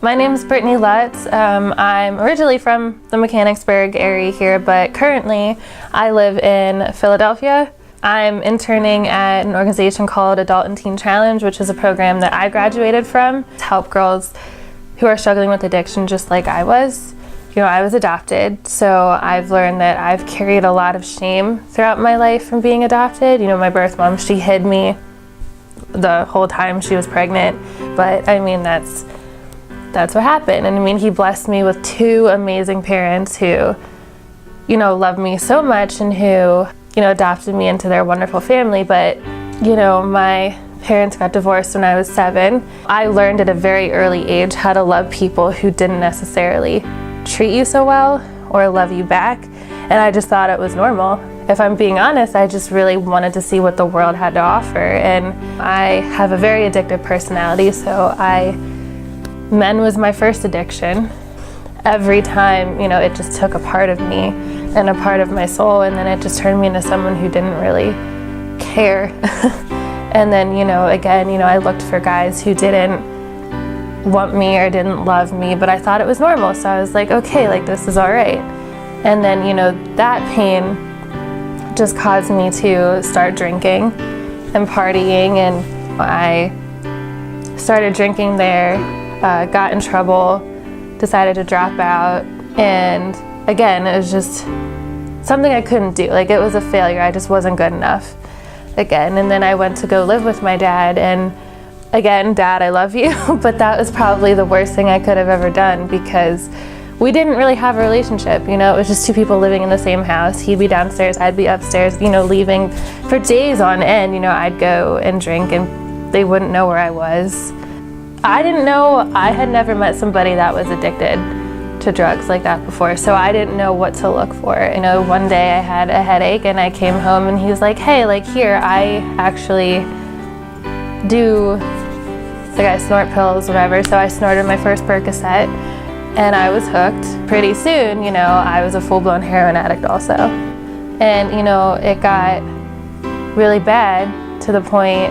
My name is Brittany Lutz. I'm originally from the Mechanicsburg area here, but currently I live in Philadelphia. I'm interning at an organization called Adult and Teen Challenge, which is a program that I graduated from to help girls who are struggling with addiction just like I was. You know, I was adopted, so I've learned that I've carried a lot of shame throughout my life from being adopted. You know, my birth mom, she hid me the whole time she was pregnant, but I mean, that's what happened. And I mean, he blessed me with two amazing parents who, you know, loved me so much and who, you know, adopted me into their wonderful family. But, you know, my parents got divorced when I was 7. I learned at a very early age how to love people who didn't necessarily treat you so well or love you back. And I just thought it was normal. If I'm being honest, I just really wanted to see what the world had to offer. And I have a very addictive personality, so men was my first addiction. Every time, you know, it just took a part of me and a part of my soul, and then it just turned me into someone who didn't really care. And then, you know, again, you know, I looked for guys who didn't want me or didn't love me, but I thought it was normal. So I was like, okay, like this is all right. And then, you know, that pain just caused me to start drinking and partying, and I started drinking there. Got in trouble, decided to drop out, and again, it was just something I couldn't do. Like, it was a failure. I just wasn't good enough again. And then I went to go live with my dad, and again, Dad, I love you, but that was probably the worst thing I could have ever done because we didn't really have a relationship. You know, it was just two people living in the same house. He'd be downstairs, I'd be upstairs, you know, leaving for days on end. You know, I'd go and drink and they wouldn't know where I was. I didn't know, I had never met somebody that was addicted to drugs like that before, so I didn't know what to look for. You know, one day I had a headache and I came home and he was like, hey, like here, I actually do, like I snort pills, whatever, so I snorted my first Percocet and I was hooked. Pretty soon, you know, I was a full-blown heroin addict also. And, you know, it got really bad to the point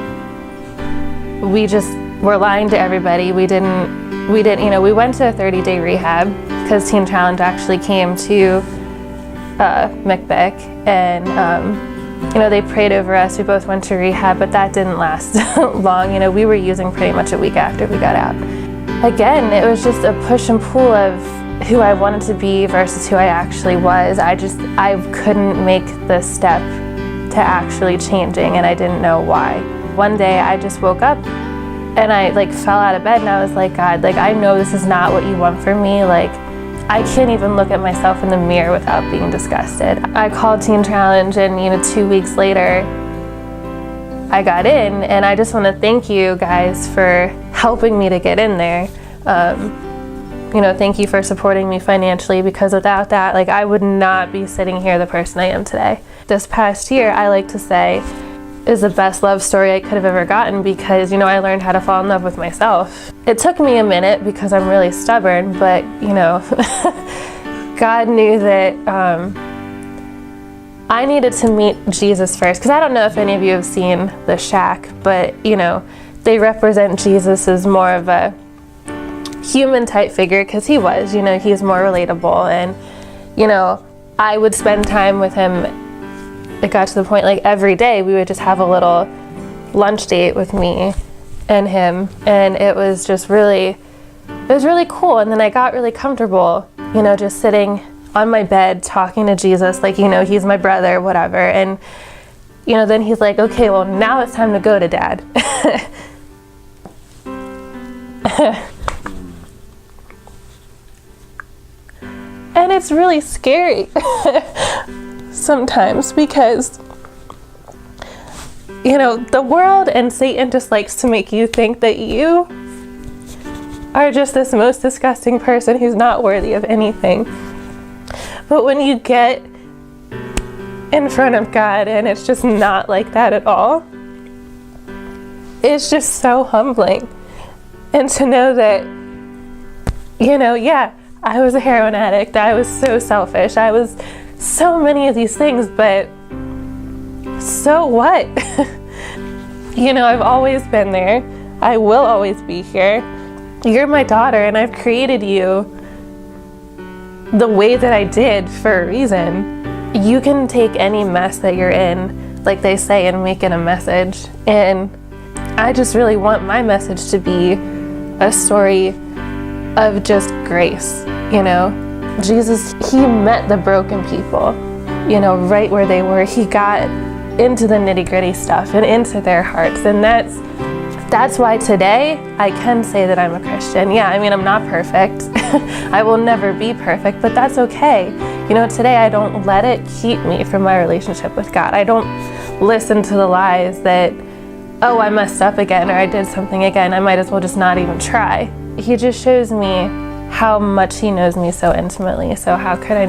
we just were lying to everybody. We didn't, you know, we went to a 30-day rehab because Teen Challenge actually came to McBick, and, you know, they prayed over us. We both went to rehab, but that didn't last long. You know, we were using pretty much a week after we got out. Again, it was just a push and pull of who I wanted to be versus who I actually was. I couldn't make the step to actually changing, and I didn't know why. One day I just woke up and I like fell out of bed and I was like, God, like I know this is not what you want for me. Like I can't even look at myself in the mirror without being disgusted. I called Teen Challenge, and you know, 2 weeks later I got in, and I just want to thank you guys for helping me to get in there. You know, thank you for supporting me financially, because without that, like I would not be sitting here the person I am today. This past year, I like to say, is the best love story I could have ever gotten, because, you know, I learned how to fall in love with myself. It took me a minute because I'm really stubborn, but, you know, God knew that I needed to meet Jesus first, because I don't know if any of you have seen The Shack, but, you know, they represent Jesus as more of a human type figure, because he was, you know, he's more relatable. And, you know, I would spend time with him. It got to the point, like every day we would just have a little lunch date with me and him, and it was just really, it was really cool. And then I got really comfortable, you know, just sitting on my bed talking to Jesus, like, you know, he's my brother, whatever. And, you know, then he's like, okay, well, now it's time to go to Dad. And it's really scary sometimes, because, you know, the world and Satan just likes to make you think that you are just this most disgusting person who's not worthy of anything. But when you get in front of God and it's just not like that at all, it's just so humbling. And to know that, you know, yeah, I was a heroin addict, I was so selfish, I was so many of these things, but so what? You know, I've always been there, I will always be here, You're my daughter, and I've created you the way that I did for a reason. You can take any mess that you're in, like they say, and make it a message. And I just really want my message to be a story of just grace, you know? Jesus, he met the broken people, you know, right where they were. He got into the nitty-gritty stuff and into their hearts. And that's why today I can say that I'm a Christian. Yeah, I mean, I'm not perfect. I will never be perfect, but that's okay. You know, today I don't let it keep me from my relationship with God. I don't listen to the lies that, oh, I messed up again, or I did something again. I might as well just not even try. He just shows me how much he knows me so intimately. So how could I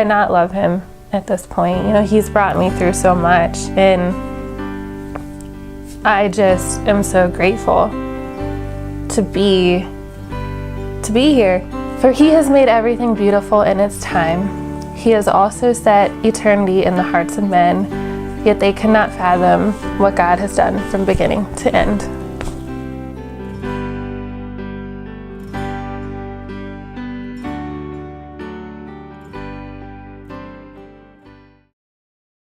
not love him at this point? You know, he's brought me through so much, and I just am so grateful to be here. For he has made everything beautiful in its time. He has also set eternity in the hearts of men, yet they cannot fathom what God has done from beginning to end.